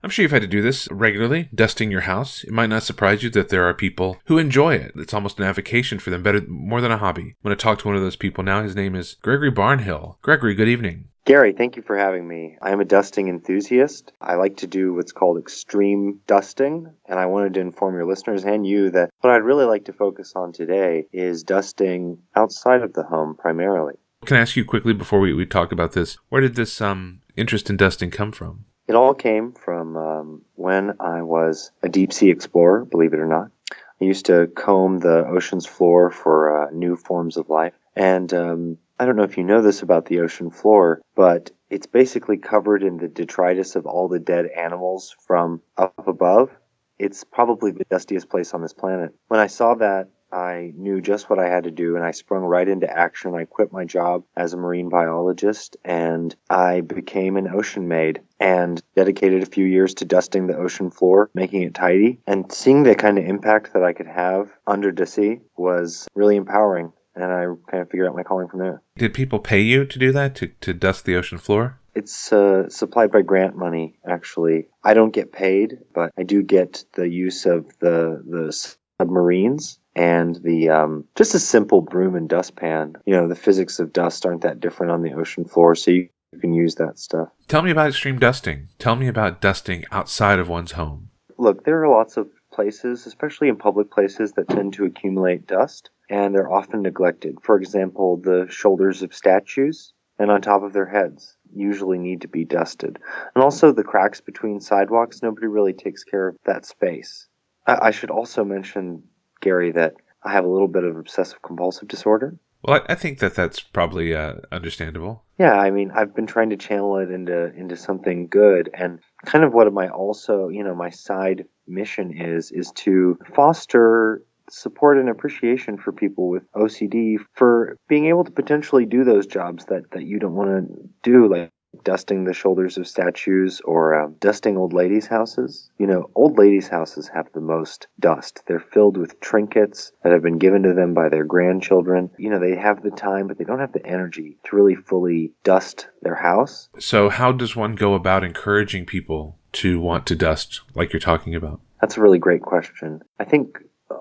I'm sure you've had to do this regularly, dusting your house. It might not surprise you that there are people who enjoy it. It's almost an avocation for them, more than a hobby. I'm going to talk to one of those people now. His name is Gregory Barnhill. Gregory, good evening. Gary, thank you for having me. I am a dusting enthusiast. I like to do what's called extreme dusting, and I wanted to inform your listeners and you that what I'd really like to focus on today is dusting outside of the home primarily. Can I ask you quickly before we talk about this, where did this interest in dusting come from? It all came from when I was a deep-sea explorer, believe it or not. I used to comb the ocean's floor for new forms of life. And I don't know if you know this about the ocean floor, but it's basically covered in the detritus of all the dead animals from up above. It's probably the dustiest place on this planet. When I saw that, I knew just what I had to do, and I sprung right into action. I quit my job as a marine biologist, and I became an ocean maid and dedicated a few years to dusting the ocean floor, making it tidy. And seeing the kind of impact that I could have under the sea was really empowering, and I kind of figured out my calling from there. Did people pay you to do that, to dust the ocean floor? It's supplied by grant money, actually. I don't get paid, but I do get the use of the submarines and the just a simple broom and dustpan. You know, the physics of dust aren't that different on the ocean floor, so you can use that stuff. Tell me about extreme dusting. Tell me about dusting outside of one's home. Look, there are lots of places, especially in public places, that tend to accumulate dust, and they're often neglected. For example, the shoulders of statues and on top of their heads usually need to be dusted. And also the cracks between sidewalks, nobody really takes care of that space. I should also mention, Gary, that I have a little bit of obsessive-compulsive disorder. Well, I think that's probably understandable. Yeah, I mean, I've been trying to channel it into something good, and kind of what my side mission is to foster support and appreciation for people with OCD for being able to potentially do those jobs that you don't want to do, like dusting the shoulders of statues or dusting old ladies' houses. You know, old ladies' houses have the most dust. They're filled with trinkets that have been given to them by their grandchildren. You know, they have the time, but they don't have the energy to really fully dust their house. So how does one go about encouraging people to want to dust like you're talking about? That's a really great question. I think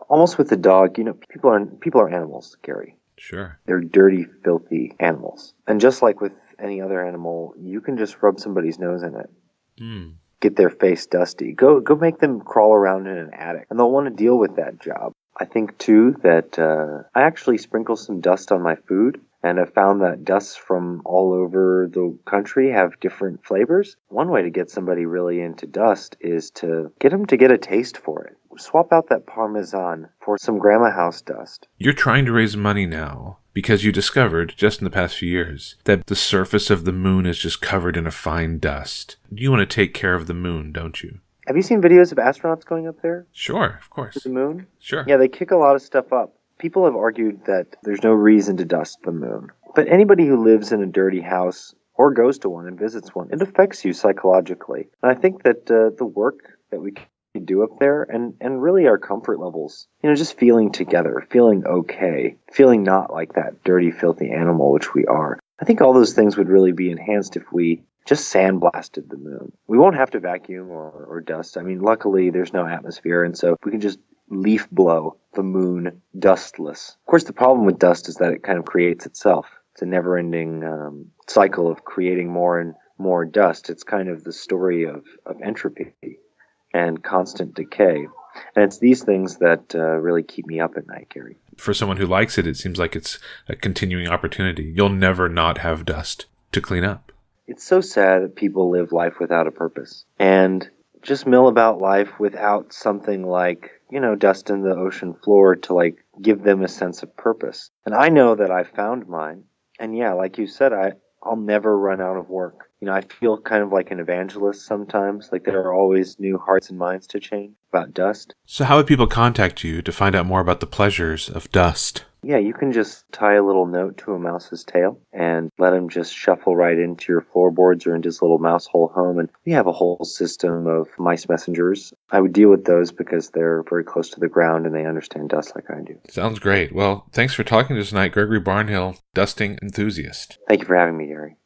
almost with the dog, you know, people are animals, Gary. Sure. They're dirty, filthy animals. And just like with any other animal, you can just rub somebody's nose in it. Get their face dusty. Go make them crawl around in an attic, and they'll want to deal with that job. I think, too, that I actually sprinkle some dust on my food, and I've found that dusts from all over the country have different flavors. One way to get somebody really into dust is to get them to get a taste for it. Swap out that Parmesan for some Grandma House dust. You're trying to raise money now because you discovered, just in the past few years, that the surface of the moon is just covered in a fine dust. You want to take care of the moon, don't you? Have you seen videos of astronauts going up there? Sure, of course. To the moon? Sure. Yeah, they kick a lot of stuff up. People have argued that there's no reason to dust the moon. But anybody who lives in a dirty house or goes to one and visits one, it affects you psychologically. And I think that the work that we can do up there and really our comfort levels, you know, just feeling together, feeling okay, feeling not like that dirty, filthy animal, which we are. I think all those things would really be enhanced if we just sandblasted the moon. We won't have to vacuum or dust. I mean, luckily there's no atmosphere, and so we can just leaf blow the moon dustless. Of course, the problem with dust is that it kind of creates itself. It's a never-ending cycle of creating more and more dust. It's kind of the story of entropy and constant decay. And it's these things that really keep me up at night, Gary. For someone who likes it, it seems like it's a continuing opportunity. You'll never not have dust to clean up. It's so sad that people live life without a purpose and just mill about life without something like, you know, dust in the ocean floor to like give them a sense of purpose. And I know that I found mine. And yeah, like you said, I'll never run out of work. You know, I feel kind of like an evangelist sometimes, like there are always new hearts and minds to change about dust. So how would people contact you to find out more about the pleasures of dust? Yeah, you can just tie a little note to a mouse's tail and let him just shuffle right into your floorboards or into his little mouse hole home. And we have a whole system of mice messengers. I would deal with those because they're very close to the ground and they understand dust like I do. Sounds great. Well, thanks for talking to us tonight, Gregory Barnhill, dusting enthusiast. Thank you for having me, Gary.